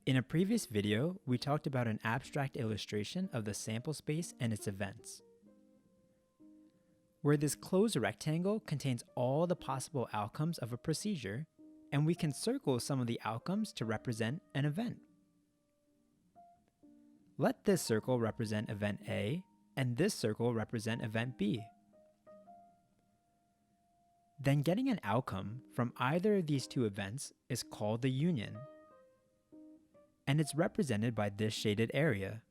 In a previous video, we talked about an abstract illustration of the sample space and its events, where this closed rectangle contains all the possible outcomes of a procedure, and we can circle some of the outcomes to represent an event. Let this circle represent event A, and this circle represent event B. Then getting an outcome from either of these two events is called the union, and it's represented by this shaded area.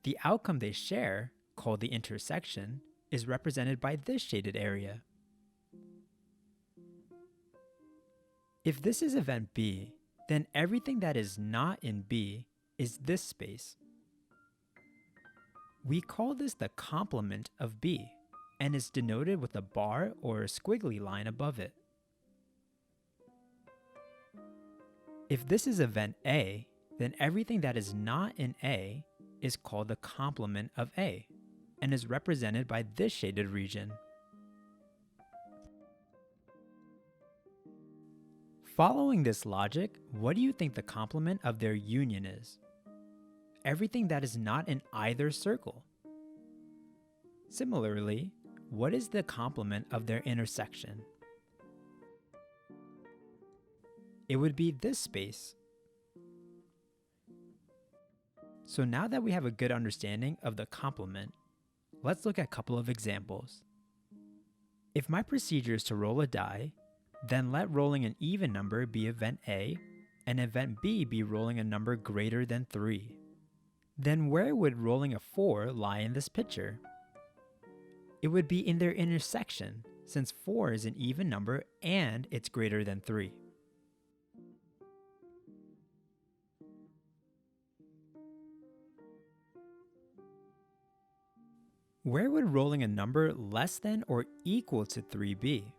The outcome they share, called the intersection, is represented by this shaded area. If this is event B, then everything that is not in B is this space. We call this the complement of B, and is denoted with a bar or a squiggly line above it. If this is event A, then everything that is not in A is called the complement of A, and is represented by this shaded region. Following this logic, what do you think the complement of their union is? Everything that is not in either circle. Similarly, what is the complement of their intersection? It would be this space. So now that we have a good understanding of the complement, let's look at a couple of examples. If my procedure is to roll a die, then let rolling an even number be event A, and event B be rolling a number greater than 3. Then where would rolling a 4 lie in this picture? It would be in their intersection, since 4 is an even number and it's greater than 3. Where would rolling a number less than or equal to 3 be?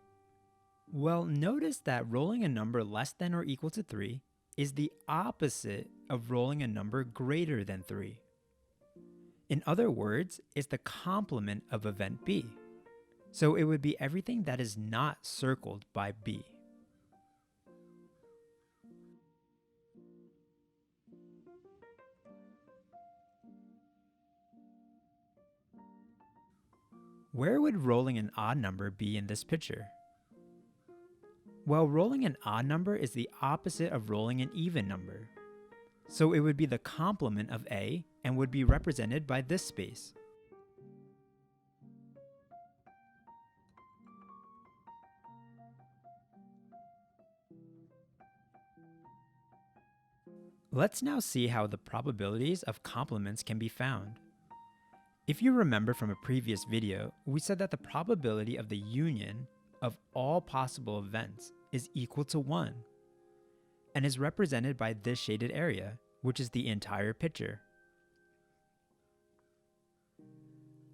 Well, notice that rolling a number less than or equal to 3 is the opposite of rolling a number greater than 3. In other words, it's the complement of event B. So it would be everything that is not circled by B. Where would rolling an odd number be in this picture? Well, rolling an odd number is the opposite of rolling an even number. So it would be the complement of A and would be represented by this space. Let's now see how the probabilities of complements can be found. If you remember from a previous video, we said that the probability of the union of all possible events is equal to 1, and is represented by this shaded area, which is the entire picture.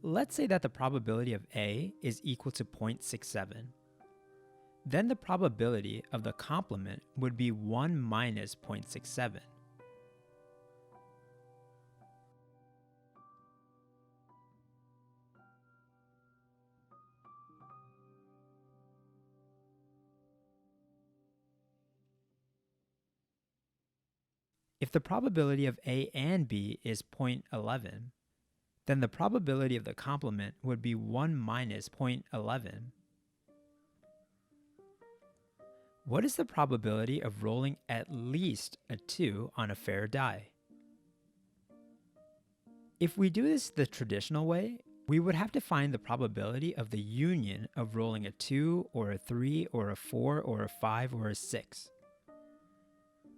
Let's say that the probability of A is equal to 0.67. Then the probability of the complement would be 1 minus 0.67. If the probability of A and B is 0.11, then the probability of the complement would be 1 minus 0.11. What is the probability of rolling at least a 2 on a fair die? If we do this the traditional way, we would have to find the probability of the union of rolling a 2 or a 3 or a 4 or a 5 or a 6.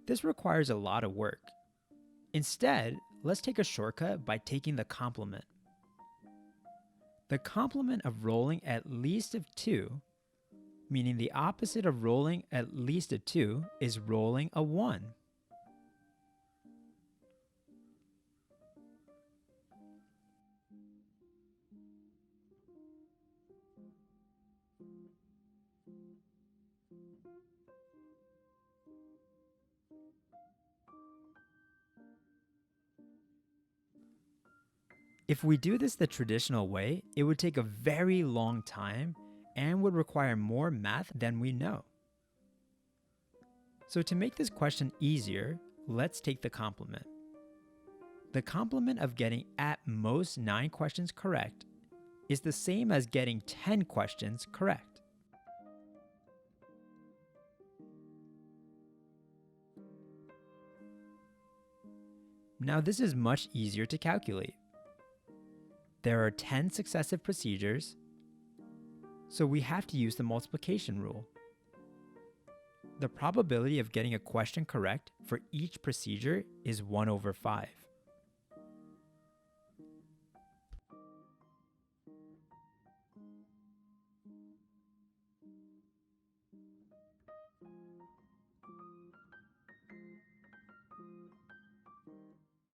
This requires a lot of work. Instead, let's take a shortcut by taking the complement. The complement of rolling at least of 2, meaning the opposite of rolling at least a 2, is rolling a 1. If we do this the traditional way, it would take a very long time and would require more math than we know. So to make this question easier, let's take the complement. The complement of getting at most 9 questions correct is the same as getting 10 questions correct. Now this is much easier to calculate. There are 10 successive procedures, so we have to use the multiplication rule. The probability of getting a question correct for each procedure is 1/5.